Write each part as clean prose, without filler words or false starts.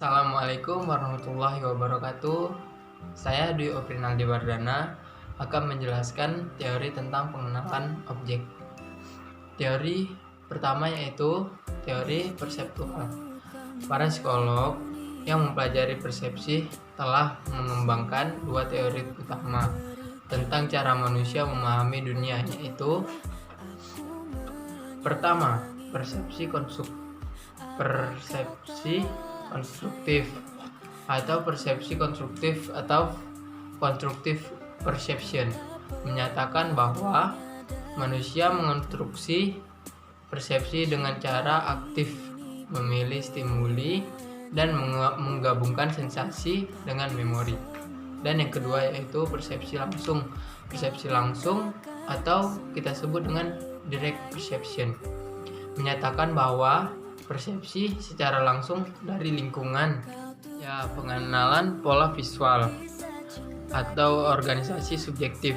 Assalamualaikum warahmatullahi wabarakatuh. Saya Dwi Oprinaldi Wardana akan menjelaskan teori tentang pengenalan objek. Teori pertama yaitu teori perseptual. Para psikolog yang mempelajari persepsi telah mengembangkan dua teori utama tentang cara manusia memahami dunia, yaitu pertama, persepsi konstruktif atau persepsi konstruktif atau constructive perception menyatakan bahwa manusia mengonstruksi persepsi dengan cara aktif memilih stimuli dan menggabungkan sensasi dengan memori. Dan yang kedua yaitu persepsi langsung. Persepsi langsung atau kita sebut dengan direct perception menyatakan bahwa persepsi secara langsung dari lingkungan, pengenalan pola visual atau organisasi subjektif.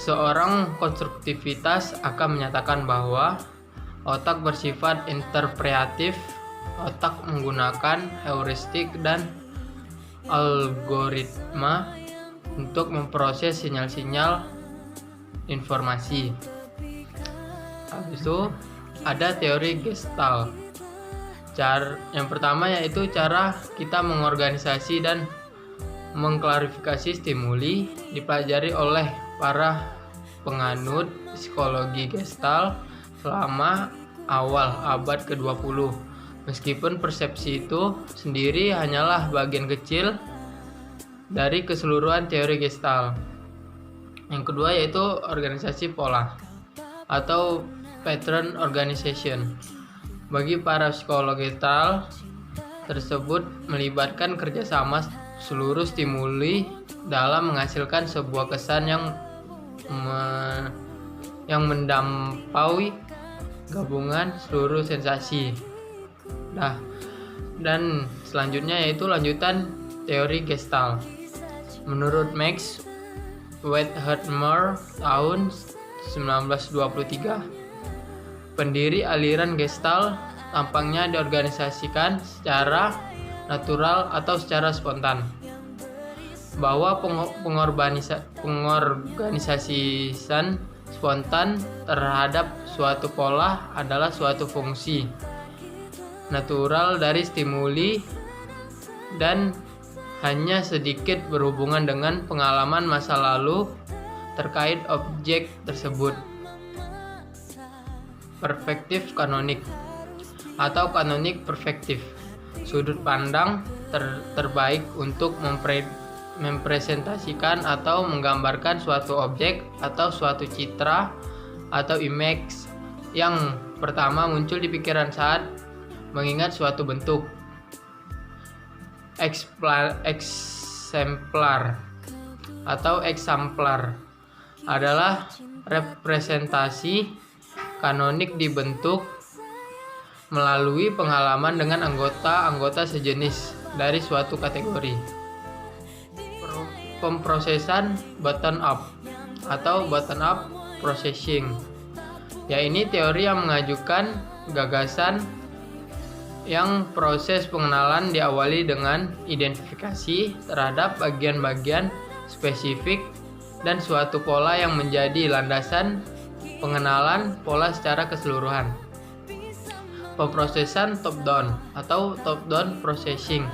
Seorang konstruktivitas akan menyatakan bahwa otak bersifat interpretatif. Otak menggunakan heuristik dan algoritma untuk memproses sinyal-sinyal informasi. Habis itu ada teori Gestalt. Yang pertama yaitu cara kita mengorganisasi dan mengklarifikasi stimuli dipelajari oleh para penganut psikologi Gestalt selama awal abad ke-20. Meskipun persepsi itu sendiri hanyalah bagian kecil dari keseluruhan teori Gestalt. Yang kedua yaitu organisasi pola atau pattern organization. Bagi para psikolog Gestalt tersebut melibatkan kerjasama seluruh stimuli dalam menghasilkan sebuah kesan yang mendampaui gabungan seluruh sensasi. Dan selanjutnya yaitu lanjutan teori Gestalt. Menurut Max Wertheimer tahun 1923, pendiri aliran Gestalt tampaknya diorganisasikan secara natural atau secara spontan, bahwa pengorganisasian spontan terhadap suatu pola adalah suatu fungsi natural dari stimuli dan hanya sedikit berhubungan dengan pengalaman masa lalu terkait objek tersebut. Perspektif kanonik atau kanonik perspektif, sudut pandang terbaik untuk mempresentasikan atau menggambarkan suatu objek atau suatu citra atau image yang pertama muncul di pikiran saat mengingat suatu bentuk. Eksemplar atau eksemplar adalah representasi kanonik dibentuk melalui pengalaman dengan anggota-anggota sejenis dari suatu kategori. Pemprosesan bottom up atau bottom up processing, yaitu teori yang mengajukan gagasan yang proses pengenalan diawali dengan identifikasi terhadap bagian-bagian spesifik dan suatu pola yang menjadi landasan pengenalan pola secara keseluruhan. Pemprosesan top down atau top down processing,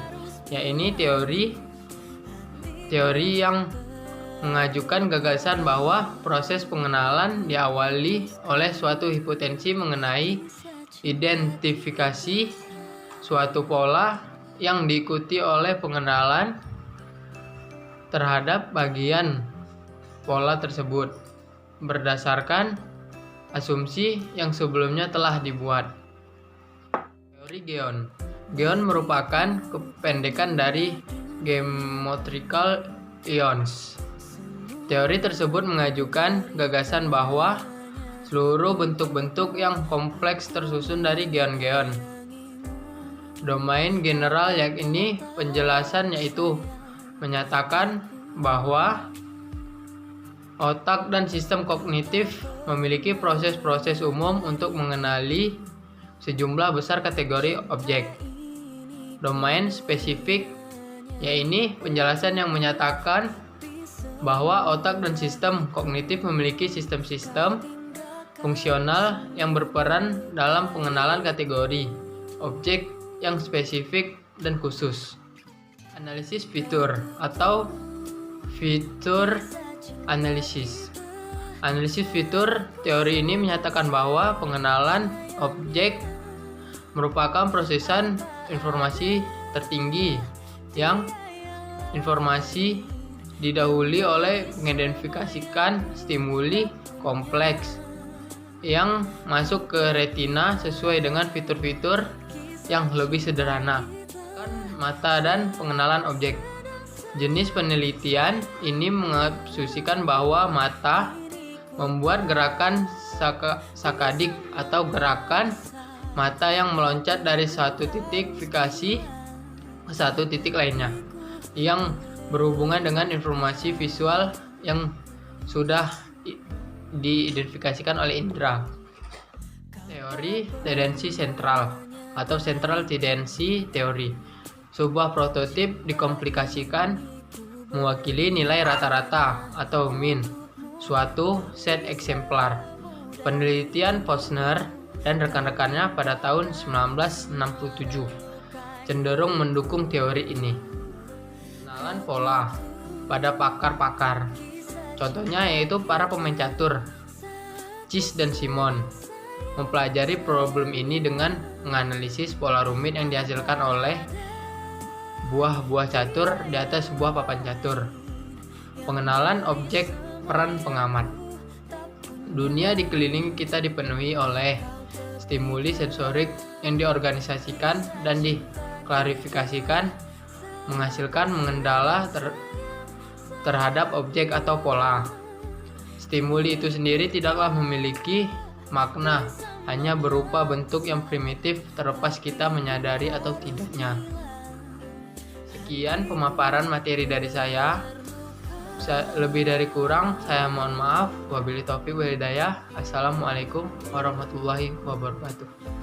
yaitu teori yang mengajukan gagasan bahwa proses pengenalan diawali oleh suatu hipotesis mengenai identifikasi suatu pola yang diikuti oleh pengenalan terhadap bagian pola tersebut berdasarkan asumsi yang sebelumnya telah dibuat. Teori Geon. Geon merupakan kependekan dari geometrical ions. Teori tersebut mengajukan gagasan bahwa seluruh bentuk-bentuk yang kompleks tersusun dari geon-geon. Domain general yakni penjelasan, yaitu menyatakan bahwa otak dan sistem kognitif memiliki proses-proses umum untuk mengenali sejumlah besar kategori objek. domain spesifik, yaitu penjelasan yang menyatakan bahwa otak dan sistem kognitif memiliki sistem-sistem fungsional yang berperan dalam pengenalan kategori, objek yang spesifik dan khusus. Analisis fitur atau fitur analisis. Analisis fitur teori ini menyatakan bahwa pengenalan objek merupakan prosesan informasi tertinggi yang informasi didahului oleh mengidentifikasikan stimuli kompleks yang masuk ke retina sesuai dengan fitur-fitur yang lebih sederhana, mata dan pengenalan objek. Jenis penelitian ini mengasumsikan bahwa mata membuat gerakan sakadik atau gerakan mata yang meloncat dari satu titik fikasi ke satu titik lainnya yang berhubungan dengan informasi visual yang sudah diidentifikasikan oleh indera. Teori tendensi sentral atau central tendency theory. Sebuah prototip dikomplikasikan mewakili nilai rata-rata atau mean suatu set eksemplar. Penelitian Posner dan rekan-rekannya pada tahun 1967 cenderung mendukung teori ini. Pengenalan pola pada pakar-pakar. Contohnya yaitu para pemain catur, Chess dan Simon, mempelajari problem ini dengan menganalisis pola rumit yang dihasilkan oleh buah-buah catur di atas sebuah papan catur. Pengenalan objek peran pengamat. Dunia dikelilingi kita dipenuhi oleh stimuli sensorik yang diorganisasikan dan diklarifikasikan menghasilkan mengendala terhadap objek atau pola. Stimuli itu sendiri tidaklah memiliki makna, hanya berupa bentuk yang primitif terlepas kita menyadari atau tidaknya. Sekian pemaparan materi dari saya. Lebih dari kurang saya mohon maaf. Wabillahi taufiq wal hidayah. Assalamualaikum warahmatullahi wabarakatuh.